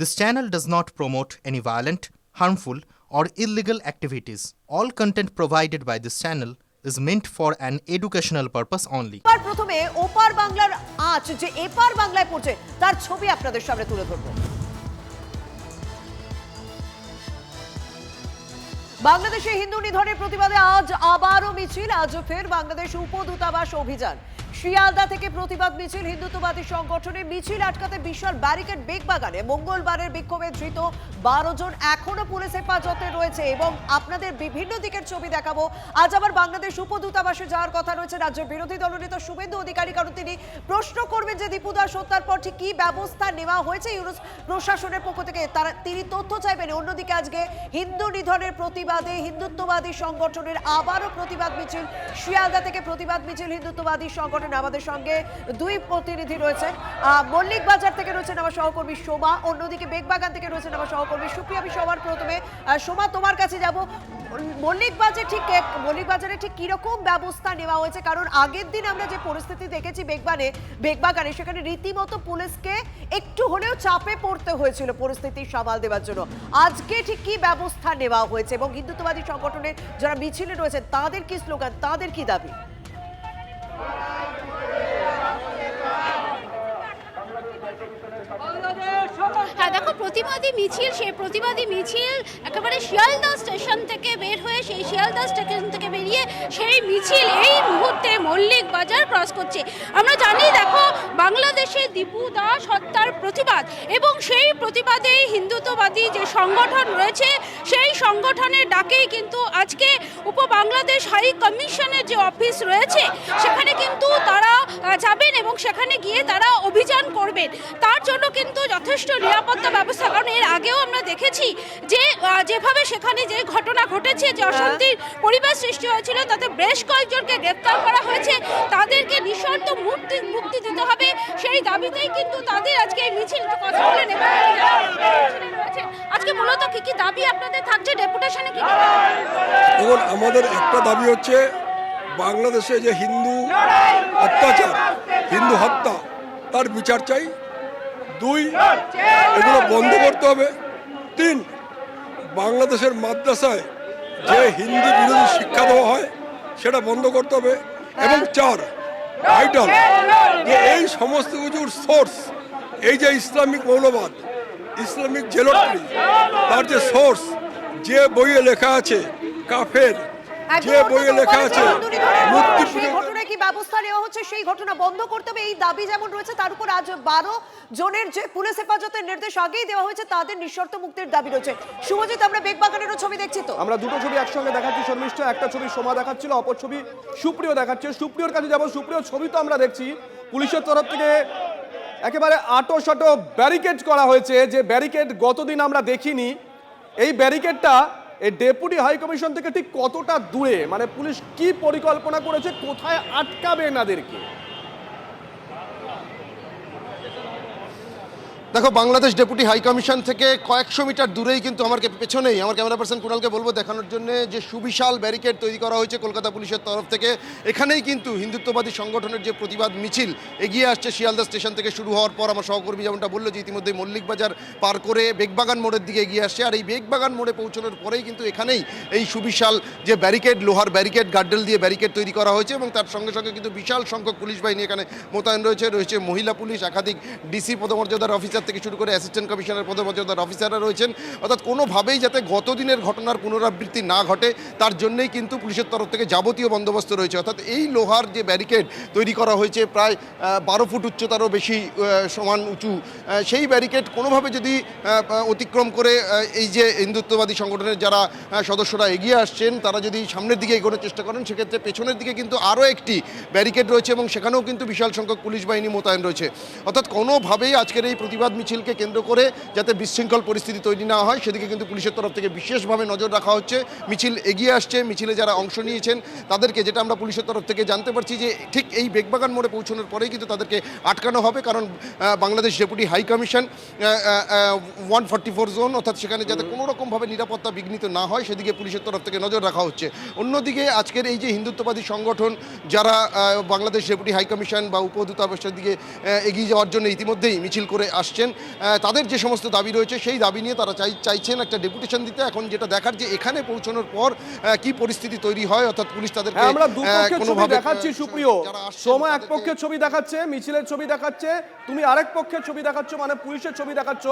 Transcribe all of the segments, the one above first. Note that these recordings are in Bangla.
This channel does not promote any violent, harmful, or illegal activities. All content provided by this channel is meant for an educational purpose only. প্রথমে ওপার বাংলার আঁচ যে এপার বাংলায় পড়ছে তার ছবি আপনাদের সামনে তুলে ধরবো। বাংলাদেশে হিন্দু নিধনের প্রতিবাদে আজ আবারও মিছিল, আজ ফের বাংলাদেশ উপদূতাবাস অভিযান। শিয়ালদা থেকে প্রতিবাদ মিছিল, হিন্দুত্ববাদী সংগঠনের মিছিল আটকাতে বিশাল ব্যারিকেড বেগবাগানে। মঙ্গলবারের বিক্ষোভে ধৃত 12 জন এখনো পুলিশ হেফাজতে রয়েছে এবং আপনাদের বিভিন্ন দিকের ছবি দেখাবো। আজ আবার বাংলাদেশ উপদূতাবাসে যাওয়ার কথা রয়েছে রাজ্যের বিরোধী দলনেতা শুভেন্দু অধিকারী, কারণ তিনি প্রশ্ন করবেন যে দীপু দাস হত্যার পর ঠিক কি ব্যবস্থা নেওয়া হয়েছে ইউনুস প্রশাসনের পক্ষ থেকে, তিনি তথ্য চাইবেন। অন্যদিকে আজকে হিন্দু নিধনের প্রতিবাদে হিন্দুত্ববাদী সংগঠনের আবারও প্রতিবাদ মিছিল, শিয়ালদা থেকে প্রতিবাদ মিছিল হিন্দুত্ববাদী সংগঠন। আমাদের সঙ্গে দুই প্রতিনিধি রয়েছেন, মল্লিক বাজার থেকে রয়েছেন আমার সহকর্মী সোমা, অন্যদিকে বেগবাগান থেকে রয়েছেন আমার সহকর্মী সুপ্রিয়া। আমি সবার প্রথমে সোমা তোমার কাছে যাব। মল্লিক বাজারে ঠিক কিরকম ব্যবস্থা নেওয়া হয়েছে, কারণ আগের দিন আমরা যে পরিস্থিতি দেখেছি বেগবাগানে সেখানে রীতিমতো পুলিশকে একটু হলেও চাপে পড়তে হয়েছিল পরিস্থিতি সামাল দেওয়ার জন্য। আজকে ঠিক কি ব্যবস্থা নেওয়া হয়েছে এবং হিন্দুত্ববাদী সংগঠনের যারা মিছিলে রয়েছে তাদের কি স্লোগান, তাদের কি দাবি? হ্যাঁ দেখো, প্রতিবাদী মিছিল, সেই প্রতিবাদী মিছিল একেবারে শিয়ালদা স্টেশন থেকে বের হয়ে সেই শিয়ালদা স্টেশন থেকে বেরিয়ে সেই মিছিল এই মুহূর্তে মল্লিক বাজার ক্রস করছে। আমরা জানি দেখো, বাংলাদেশে দীপু দাস হত্যার প্রতিবাদ এবং সেই প্রতিবাদে হিন্দুত্ববাদী যে সংগঠন রয়েছে সেই সংগঠনের ডাকেই কিন্তু আজকে বাংলাদেশ হাই কমিশনের যে অফিস রয়েছে সেখানে কিন্তু তারা যাবেন এবং সেখানে গিয়ে তারা অভিযান করবেন। তার জন্য কিন্তু যথেষ্ট নিরাপত্তা ব্যবস্থা, কারণ এর আগেও আমরা দেখেছি যে যেভাবে সেখানে যে ঘটনা ঘটেছে, যে অশান্তির পরিবেশ সৃষ্টি হয়েছিল, তাতে বেশ কয়েকজনকে গ্রেপ্তার করা হয়েছে। তাদেরকে নিঃশর্ত মুক্তি দিতে হবে, সেই দাবিতেই কিন্তু তাদের আজকে এই মিছিল। কথা বলেন আজকে মূলত কি কি দাবি আপনাদের থাকছে ডেপুটেশনে? কি দেখুন, আমাদের একটা দাবি হচ্ছে বাংলাদেশে যে হিন্দু অত্যাচার, হিন্দু হত্যা, তার বিচার চাই। 2, এগুলো বন্ধ করতে হবে। 3, বাংলাদেশের মাদ্রাসায় যে হিন্দি বিরোধী শিক্ষা দেওয়া হয় সেটা বন্ধ করতে হবে। এবং 4, ভাইটাল যে এই সমস্ত কিছুর সোর্স, এই যে ইসলামিক মৌলবাদ, ইসলামিক জেলোট্রি, তার যে সোর্স, যে বইয়ে লেখা আছে কাফের, যে বইয়ে লেখা আছে মুক্তি, ঘটনায় কি ব্যবস্থা নেওয়া হচ্ছে সেই ঘটনা বন্ধ করতে হবে, এই দাবি যেমন রয়েছে তার উপর আজ 12 জনের যে পুলিশ হেফাজতের নির্দেশ আগেই দেওয়া হয়েছে তাদের নিঃশর্ত মুক্তির দাবি রয়েছে। শুভজিৎ, আমরা বেগবাগানেরও ছবি দেখছি তো, আমরা দুটো ছবি একসঙ্গে দেখাচ্ছি শর্মিষ্ঠা। একটা ছবি সোমা দেখাচ্ছিল, অপর ছবি সুপ্রিয় দেখাচ্ছে। সুপ্রিয়র কাছে যাবো। সুপ্রিয়, ছবি তো আমরা দেখছি পুলিশের তরফ থেকে একেবারে আটো ব্যারিকেড করা হয়েছে, যে ব্যারিকেড গতদিন আমরা দেখিনি। এই ব্যারিকেডটা এই ডেপুটি হাই কমিশন থেকে ঠিক কতটা দূরে, মানে পুলিশ কি পরিকল্পনা করেছে, কোথায় আটকাবে এনাদেরকে? দেখো, বাংলাদেশ ডেপুটি হাই কমিশন থেকে কয়েকশো মিটার দূরেই কিন্তু আমার পেছনেই আমার ক্যামেরা পার্সন কুণালকে বলবো দেখানোর জন্য যে সুবিশাল ব্যারিকেড তৈরি করা হয়েছে কলকাতা পুলিশের তরফ থেকে। এখানেই কিন্তু হিন্দুত্ববাদী সংগঠনের যে প্রতিবাদ মিছিল এগিয়ে আসছে শিয়ালদা স্টেশন থেকে শুরু হওয়ার পর। আমার সহকর্মী যেমনটা বললো যে ইতিমধ্যে মল্লিক বাজার পার করে বেগবাগান মোড়ের দিকে এগিয়ে আসছে, আর এই বেগবাগান মোড়ে পৌঁছানোর পরেই কিন্তু এখানেই এই সুবিশাল যে ব্যারিকেড, লোহার ব্যারিকেড, গার্ডেল দিয়ে ব্যারিকেড তৈরি করা হয়েছে এবং তার সঙ্গে সঙ্গে কিন্তু বিশাল সংখ্যক পুলিশ বাহিনী এখানে মোতায়েন রয়েছে মহিলা পুলিশ, একাধিক ডিসি পদমর্যাদার অফিসার থেকে শুরু করে অ্যাসিস্ট্যান্ট কমিশনার পদমর্যাদার অফিসাররা রয়েছেন। অর্থাৎ কোনোভাবেই যাতে গতদিনের ঘটনার পুনরাবৃত্তি না ঘটে তার জন্যই কিন্তু পুলিশের তরফ থেকে যাবতীয় বন্দোবস্ত রয়েছে। অর্থাৎ এই লোহার যে ব্যারিকেড তৈরি করা হয়েছে প্রায় 12 ফুট উচ্চতারও বেশি সমান উঁচু, সেই ব্যারিকেড কোনোভাবে যদি অতিক্রম করে এই যে হিন্দুত্ববাদী সংগঠনের যারা সদস্যরা এগিয়ে আসছেন তারা যদি সামনের দিকে এগোনোর চেষ্টা করেন, সেক্ষেত্রে পেছনের দিকে কিন্তু আরও একটি ব্যারিকেড রয়েছে এবং সেখানেও কিন্তু বিশাল সংখ্যক পুলিশ বাহিনী মোতায়েন রয়েছে। অর্থাৎ কোনোভাবেই আজকের এই প্রতিবাদ মিছিলকে কেন্দ্র করে যাতে বিশৃঙ্খল পরিস্থিতি তৈরি না হয় সেদিকে কিন্তু পুলিশের তরফ থেকে বিশেষভাবে নজর রাখা হচ্ছে। মিছিল এগিয়ে আসছে, মিছিলে যারা অংশ নিয়েছেন তাদেরকে, যেটা আমরা পুলিশের তরফ থেকে জানতে পারছি, যে ঠিক এই বেগবাগান মোড়ে পৌঁছানোর পরেই কিন্তু তাদেরকে আটকানো হবে, কারণ Bangladesh deputy high commission 144 zone, অর্থাৎ সেখানে যাতে কোনো রকমভাবে নিরাপত্তা বিঘ্নিত না হয় সেদিকে পুলিশের তরফ থেকে নজর রাখা হচ্ছে। অন্যদিকে আজকের এই যে হিন্দুত্ববাদী সংগঠন যারা বাংলাদেশ ডেপুটি হাই কমিশন বা উপদূতাবাসের দিকে এগিয়ে যাওয়ার জন্য ইতিমধ্যেই মিছিল করে আসছে, এসছেন, তাদের যে সমস্ত দাবি রয়েছে সেই দাবি নিয়ে তারা চাইছেন একটা ডেপুটেশন দিতে। এখন যেটা দেখার যে এখানে পৌঁছানোর পর কি পরিস্থিতি তৈরি হয়, অর্থাৎ পুলিশ তাদেরকে আমরা দুপক্ষের ছবি কোনোভাবে দেখাচ্ছি সুপ্রিয়, যারা আসছেন সোমা এক তাদেরকে- পক্ষের ছবি দেখাচ্ছে, মিছিলের ছবি দেখাচ্ছে, তুমি আরেক পক্ষের ছবি দেখাচ্ছ, মানে পুলিশের ছবি দেখাচ্ছ।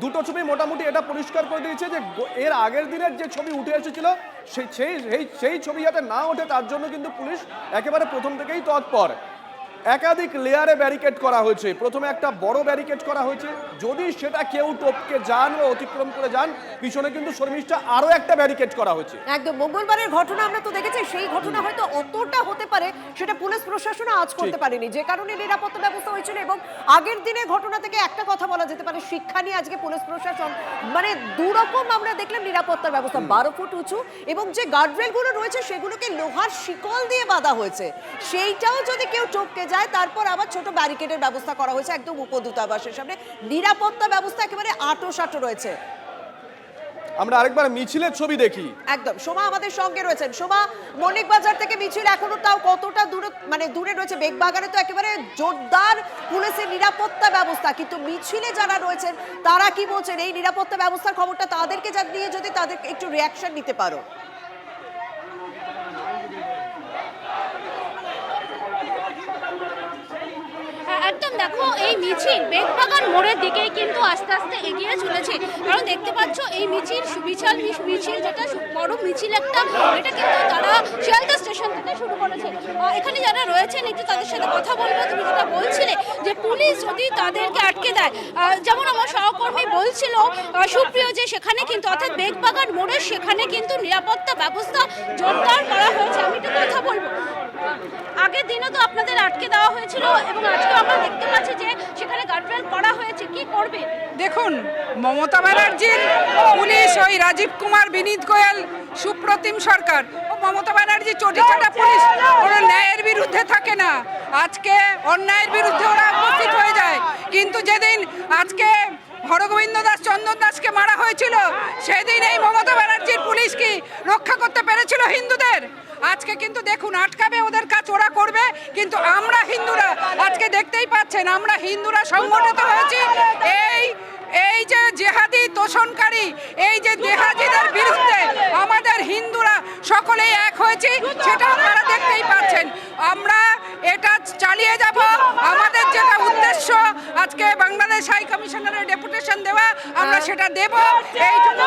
দুটো ছবি মোটামুটি এটা পরিষ্কার করে দিয়েছে যে এর আগের দিনের যে ছবি উঠে এসেছিল সেই ছবি যাতে না ওঠে তার জন্য কিন্তু পুলিশ একেবারে প্রথম থেকেই তৎপর। একাধিক লেয়ারে ব্যারিকেড করা হয়েছে। প্রথমে একটা বড় ব্যারিকেড করা হয়েছে, যদি সেটা কেউ টপকে যান বা অতিক্রম করে যান, পিছনে কিন্তু শর্মিষ্ঠা আরো একটা ব্যারিকেড করা হয়েছে। একদম মঙ্গলবারের ঘটনা আমরা তো দেখেছি, সেই ঘটনা হয়তো অতটা হতে পারে সেটা পুলিশ প্রশাসন আজ করতে পারেনি, যে কারণে নিরাপত্তা ব্যবস্থা হয়েছিল। এবং আগের দিনের ঘটনা থেকে একটা কথা বলা যেতে পারে, শিক্ষা নিয়ে আজকে পুলিশ প্রশাসন মানে দুরকম আমরা দেখলাম নিরাপত্তার ব্যবস্থা। 12 ফুট উঁচু এবং যে গার্ডরেল গুলো রয়েছে সেগুলোকে লোহার শিকল দিয়ে বাঁধা হয়েছে, সেইটাও যদি কেউ টপকে যায় তারপর আবার ছোট ব্যারিকেডের ব্যবস্থা করা হয়েছে একদম উপদূতাবাসের সামনে। নিরাপত্তা ব্যবস্থা একেবারে আঁটো রয়েছে। আমরা আরেকবার মিছিলের ছবি দেখি। একদম সোমা আমাদের সঙ্গে রয়েছেন। সোমা, মল্লিক বাজার থেকে মিছিল এখনো তাও কতটা দূরে, মানে দূরে রয়েছে? বেগবাগানে তো একেবারে জোরদার পুলিশের নিরাপত্তা ব্যবস্থা, কিন্তু মিছিলে যারা রয়েছেন তারা কি বলছেন এই নিরাপত্তা ব্যবস্থার খবরটা তাদেরকে নিয়ে যদি তাদের একটু রিয়াকশন নিতে পারো। একদম দেখো, এই মিছিল বেগবাগান মোড়ের দিকেই কিন্তু আস্তে আস্তে এগিয়ে চলেছে। কারণ দেখতে পাচ্ছ এই মিছিল বিশাল মিছিল, যেটা বড় মিছিল একটা, এটা কিন্তু তারা শিয়ালদা স্টেশন থেকে শুরু করেছে। এখানে যারা রয়েছেন একটু তাদের সাথে কথা বলবো। তুমি যেটা বলছিলে যে পুলিশ যদি তাদেরকে আটকে দেয়, যেমন আমার সহকর্মী বলছিল সুপ্রিয়, যে সেখানে কিন্তু অর্থাৎ বেগবাগান মোড়ে সেখানে কিন্তু নিরাপত্তা ব্যবস্থা জোরদার করা হয়েছে। আমি একটু কথা বলবো। আগের দিনও তো আপনাদের আটকে দেওয়া হয়েছিল এবং আজকে আমরা দেখতে পাচ্ছি যে সেখানে গার্ডরেল করা হয়েছে, কি করবে? দেখুন, মমতা ব্যানার্জির পুলিশ, ওই রাজীব কুমার, বিনীত গোয়েল, সুপ্রতিম সরকার ও মমতা ব্যানার্জি চটিচাটা পুলিশ, ওরা ন্যায়ের বিরুদ্ধে থাকে না। আজকে অন্যায়ের বিরুদ্ধে ওরা উপস্থিত হয়ে যায়, কিন্তু যেদিন আজকে হরগোবিন্দ দাস, চন্দন দাসকে মারা হয়েছিল, সেদিন এই মমতা ব্যানার্জির পুলিশ কি রক্ষা করতে পেরেছিল হিন্দুদের? আজকে কিন্তু দেখুন, আটকাবে ওদের কাজ ওরা করবে, কিন্তু আমরা হিন্দুরা আজকে দেখতেই পাচ্ছেন, আমরা হিন্দুরা সংগঠিত হয়েছি এই যে জেহাদি তোষণকারী, এই যে জেহাদিদের বিরুদ্ধে আমাদের হিন্দুরা সকলেই এক হয়েছি, সেটা আপনারা দেখতেই পাচ্ছেন। আমরা এটা চালিয়ে যাব। আমাদের যেটা উদ্দেশ্য আজকে বাংলাদেশ হাই কমিশনারের ডেপুটেশন দেওয়া, আমরা সেটা দেব, এইটুকু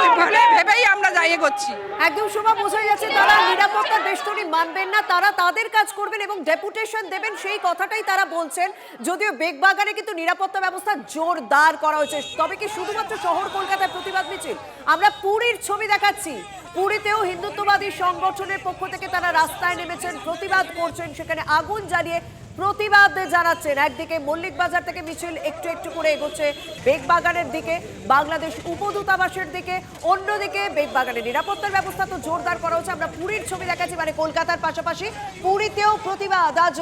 ভেবেই আমরা এগোচ্ছি। একদম সোমা, বোঝা যাচ্ছে তারা নিরাপত্তার বেষ্টনী মানবেন না, তারা তাদের কাজ করবেন এবং ডেপুটেশন দেবেন, সেই কথাটাই তারা বলছেন। যদিও বেগবাগানে কিন্তু নিরাপত্তা ব্যবস্থা জোরদার করা হয়েছে। তবে কি শুধুমাত্র শহর কলকাতায় প্রতিবাদ মিছিল? আমরা পুরীর ছবি দেখাচ্ছি। পুরীতেও হিন্দুত্ববাদী সংগঠনের পক্ষ থেকে তারা রাস্তায় নেমেছেন, প্রতিবাদ করছেন, সেখানে আগুন জ্বালিয়ে প্রতিবাদ জানাচ্ছেন। একদিকে মল্লিক বাজার থেকে মিছিল একটু একটু করে এগোচ্ছে বেগবাগানের দিকে, বাংলাদেশ উপদূতাবাসের দিকে। অন্যদিকে বেগবাগানের নিরাপত্তার ব্যবস্থা তো জোরদার করা হচ্ছে। আমরা পুরীর ছবি দেখাচ্ছি, মানে কলকাতার পাশাপাশি পুরীতেও প্রতিবাদ। আজ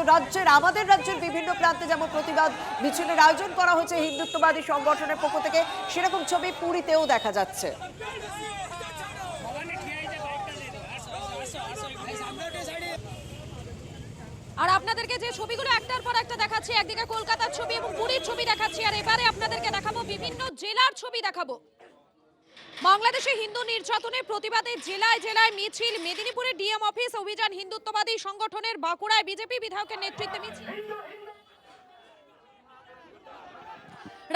আমাদের রাজ্যের বিভিন্ন প্রান্তে যেমন প্রতিবাদ মিছিলের আয়োজন করা হয়েছে হিন্দুত্ববাদী সংগঠনের পক্ষ থেকে, সেরকম ছবি পুরীতেও দেখা যাচ্ছে। আর আপনাদেরকে যে ছবিগুলো একটার পর একটা দেখাচ্ছি, একদিকে কলকাতার ছবি এবং পুরীর ছবি দেখাচ্ছি, আর এবারে আপনাদেরকে দেখাবো বিভিন্ন জেলার ছবি দেখাবো। বাংলাদেশে হিন্দু নির্যাতনের প্রতিবাদে জেলায় জেলায় মিছিল। মেদিনীপুরে ডিএম অফিস অভিযান হিন্দুত্ববাদী সংগঠনের, বাঁকুড়ায় বিজেপি বিধায়কের নেতৃত্বে মিছিল।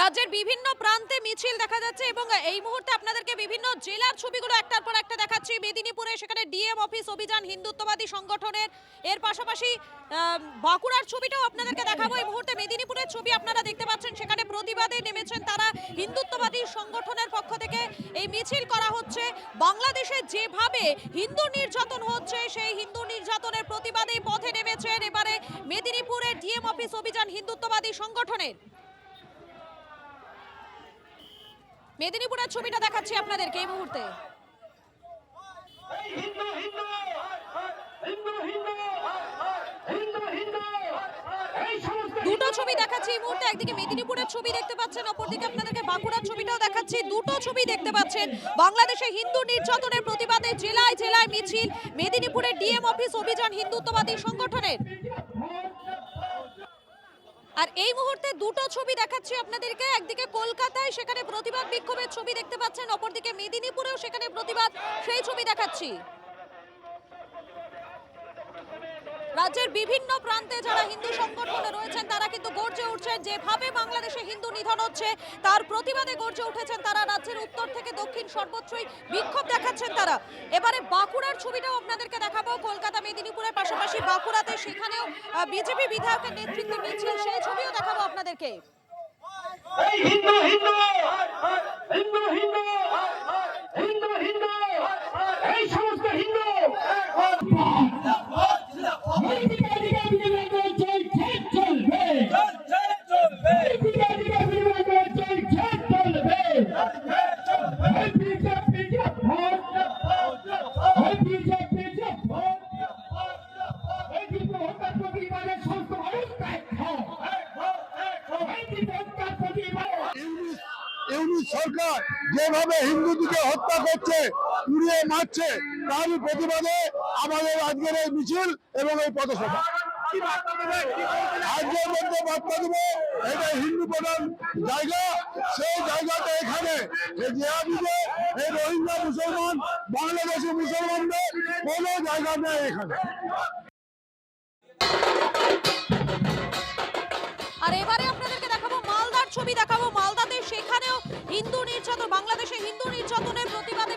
রাজ্যের বিভিন্ন প্রান্তে মিছিল দেখা যাচ্ছে এবং এই মুহূর্তে আপনাদেরকে বিভিন্ন জেলার ছবিগুলো একটার পর একটা দেখাচ্ছি। মেদিনীপুরে সেখানে ডিএম অফিস অভিযান হিন্দুত্ববাদী সংগঠনের, এর পাশাপাশি বাঁকুড়ার ছবিটাও আপনাদেরকে দেখাবো। এই মুহূর্তে মেদিনীপুরের ছবি আপনারা দেখতে পাচ্ছেন, সেখানে প্রতিবাদে নেমেছেন তারা। হিন্দুত্ববাদী সংগঠনের পক্ষ থেকে এই মিছিল করা হচ্ছে। বাংলাদেশে যেভাবে হিন্দু নির্যাতন হচ্ছে, সেই হিন্দু নির্যাতনের প্রতিবাদে পথে নেমেছেন এবারে মেদিনীপুরের ডিএম অফিস অভিযান হিন্দুত্ববাদী সংগঠনের। মেদিনীপুরের ছবিটা দেখাচ্ছি আপনাদেরকে এই মুহূর্তে। দুটো ছবি দেখাচ্ছি এই মুহূর্তে, একদিকে মেদিনীপুরের ছবি দেখতে পাচ্ছেন, অপরদিকে আপনাদেরকে বাঁকুড়ার ছবিটাও দেখাচ্ছি। দুটো ছবি দেখতে পাচ্ছেন। বাংলাদেশে হিন্দু নির্যাতনের প্রতিবাদে জেলায় জেলায় মিছিল। মেদিনীপুরের ডিএম অফিস অভিযান হিন্দুত্ববাদী সংগঠনের। আর এই মুহূর্তে দুটো ছবি দেখাচ্ছি আপনাদেরকে, একদিকে কলকাতায় সেখানে প্রতিবাদ বিক্ষোভের ছবি দেখতে পাচ্ছেন, অপরদিকে মেদিনীপুরেও সেখানে প্রতিবাদ, সেই ছবি দেখাচ্ছি। রাজ্যের বিভিন্ন প্রান্তে যারা হিন্দু সংগঠনে রয়েছেন তারা কিন্তু গর্জে উঠছেন, যেভাবে বাংলাদেশে হিন্দু নিধন হচ্ছে তার প্রতিবাদে গর্জে উঠেছেন তারা। রাজ্যের উত্তর থেকে দক্ষিণ সর্বত্রই বিক্ষোভ দেখাচ্ছেন তারা। এবারে বাঁকুড়ার ছবিটাও আপনাদেরকে দেখাবো, কলকাতা মেদিনীপুরের পাশাপাশি বাঁকুড়াতে সেখানেও বিজেপি বিধায়কের নেতৃত্বে মিছিল, সেই ছবিও দেখাবো আপনাদেরকে। হিন্দু হিন্দু হিন্দু হিন্দু হিন্দু হিন্দু এই সমস্ত হিন্দু সরকার যেভাবে হিন্দুদেরকে হত্যা করছে, পুড়িয়ে মারছে, তারই প্রতিবাদে আমাদের আজকের এই মিছিল এবং এই পথসভা। আজকের মধ্যে বার্তা দেবো, এটা হিন্দু প্রধান জায়গা, সেই জায়গাটা এখানে এই রোহিঙ্গা মুসলমান, বাংলাদেশি মুসলমানদের কোনো জায়গা নেই এখানে। আর এবারে আপনাদেরকে দেখাবো মালদার ছবি দেখাবো, মালদাতে সেখানেও হিন্দু নির্যাতন, বাংলাদেশে হিন্দু নির্যাতনের প্রতিবাদে